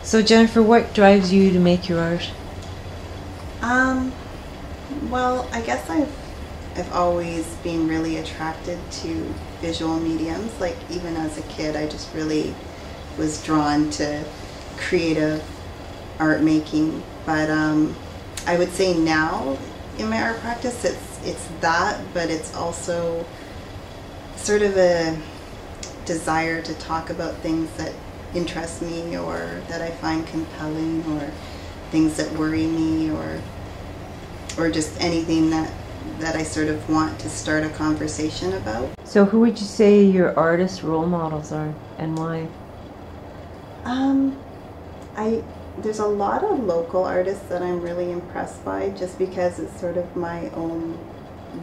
So Jennifer, what drives you to make your art? Well, I guess I've always been really attracted to visual mediums. Like even as a kid, I just really was drawn to creative art making. But I would say now in my art practice, it's that, but it's also sort of a desire to talk about things that interest me or that I find compelling or things that worry me or just anything that I sort of want to start a conversation about. So who would you say your artist role models are and why? There's a lot of local artists that I'm really impressed by just because it's sort of my own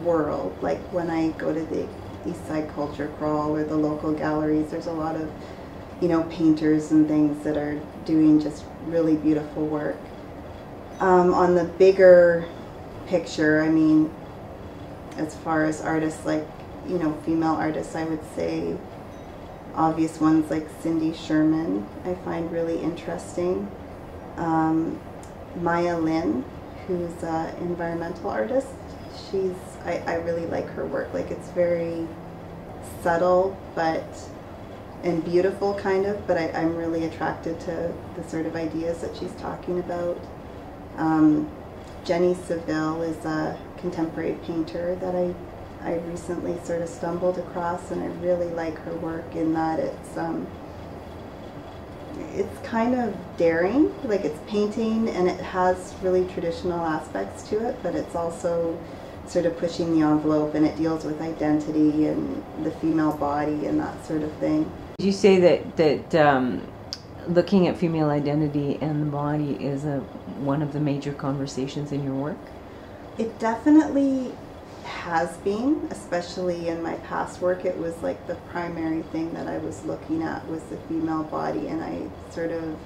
world. Like when I go to the East Side Culture Crawl or the local galleries, there's a lot of, painters and things that are doing just really beautiful work. On the bigger picture, I mean, as far as artists like, female artists, I would say obvious ones like Cindy Sherman I find really interesting. Maya Lin, who's an environmental artist, I really like her work. Like it's very subtle and beautiful kind of, but I'm really attracted to the sort of ideas that she's talking about. Jenny Saville is a contemporary painter that I recently sort of stumbled across, and I really like her work in that it's kind of daring, like it's painting and it has really traditional aspects to it, but it's also sort of pushing the envelope, and it deals with identity and the female body and that sort of thing. Did you say that looking at female identity and the body is one of the major conversations in your work? It definitely has been, especially in my past work. It was like the primary thing that I was looking at was the female body, and I sort of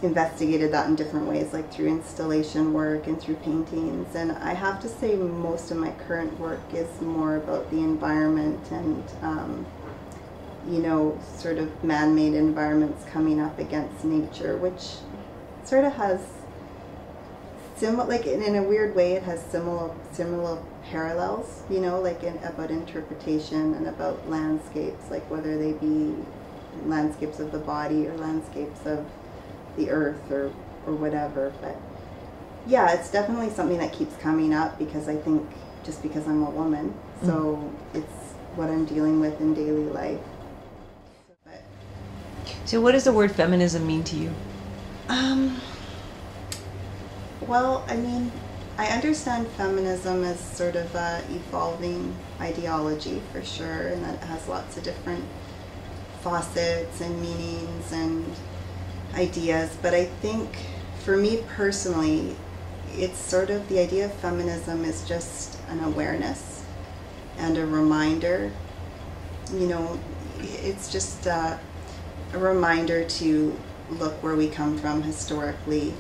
investigated that in different ways, like through installation work and through paintings. And I have to say most of my current work is more about the environment and sort of man-made environments coming up against nature, which sort of has like in a weird way, it has similar parallels, like about interpretation and about landscapes, like whether they be landscapes of the body or landscapes of the earth or whatever. But yeah, it's definitely something that keeps coming up because I think just because I'm a woman, so it's what I'm dealing with in daily life. So what does the word feminism mean to you? Well, I mean, I understand feminism as sort of a evolving ideology for sure, and that it has lots of different facets and meanings and ideas. But I think for me personally, it's sort of the idea of feminism is just an awareness and a reminder. It's just a reminder to look where we come from historically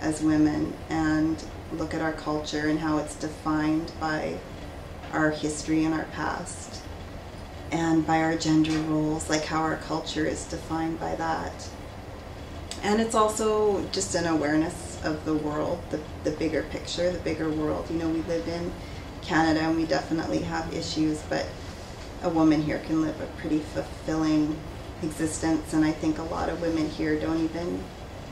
as women and look at our culture and how it's defined by our history and our past and by our gender roles, like how our culture is defined by that. And it's also just an awareness of the world, the bigger picture, the bigger world. We live in Canada and we definitely have issues, but a woman here can live a pretty fulfilling existence, and I think a lot of women here don't even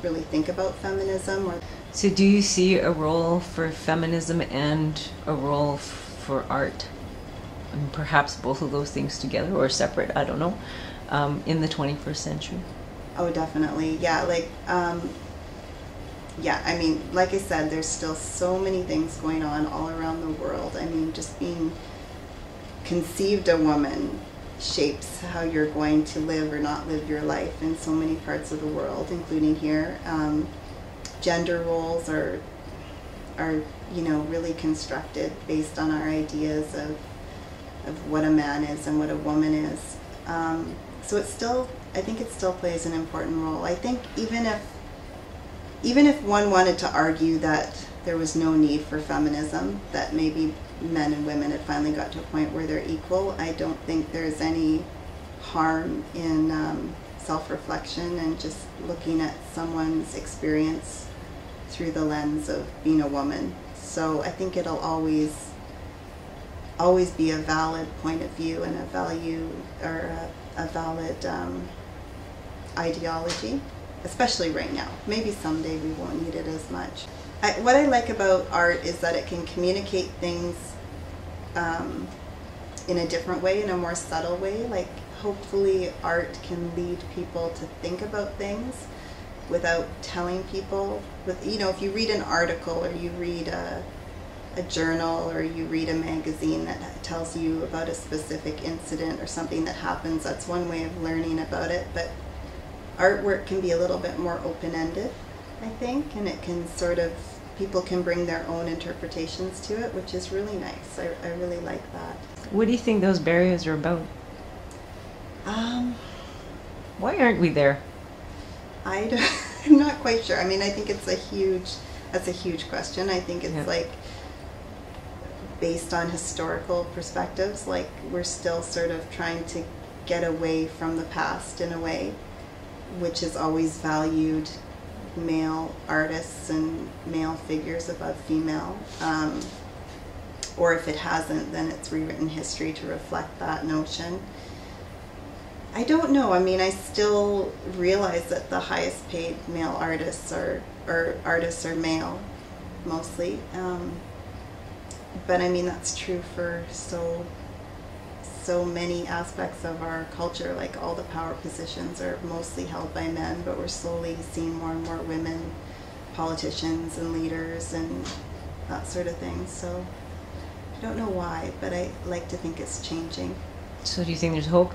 really think about feminism. So do you see a role for feminism and a role for art, and perhaps both of those things together or separate, I don't know, in the 21st century? Oh, definitely. Yeah, I mean, like I said, there's still so many things going on all around the world. I mean, just being conceived a woman shapes how you're going to live or not live your life in so many parts of the world, including here. Gender roles are really constructed based on our ideas of what a man is and what a woman is. So I think it still plays an important role. I think even if one wanted to argue that there was no need for feminism, that maybe men and women had finally got to a point where they're equal, I don't think there's any harm in self-reflection and just looking at someone's experience through the lens of being a woman. So I think it'll always be a valid point of view and a value, or a valid ideology, especially right now. Maybe someday we won't need it as much. What I like about art is that it can communicate things in a different way, in a more subtle way. Like, hopefully art can lead people to think about things without telling people. If you read an article, or you read a journal, or you read a magazine that tells you about a specific incident or something that happens, that's one way of learning about it. But artwork can be a little bit more open-ended, I think, and it can people can bring their own interpretations to it, which is really nice. I really like that. What do you think those barriers are about? Why aren't we there? I'm not quite sure. I mean, I think that's a huge question. I think it's like based on historical perspectives, like we're still sort of trying to get away from the past in a way, which has always valued male artists and male figures above female. Or if it hasn't, then it's rewritten history to reflect that notion. I don't know. I mean, I still realize that the highest paid male artists are male, mostly. But I mean, that's true for so many aspects of our culture. Like, all the power positions are mostly held by men, but we're slowly seeing more and more women politicians and leaders and that sort of thing. So I don't know why, but I like to think it's changing. So do you think there's hope?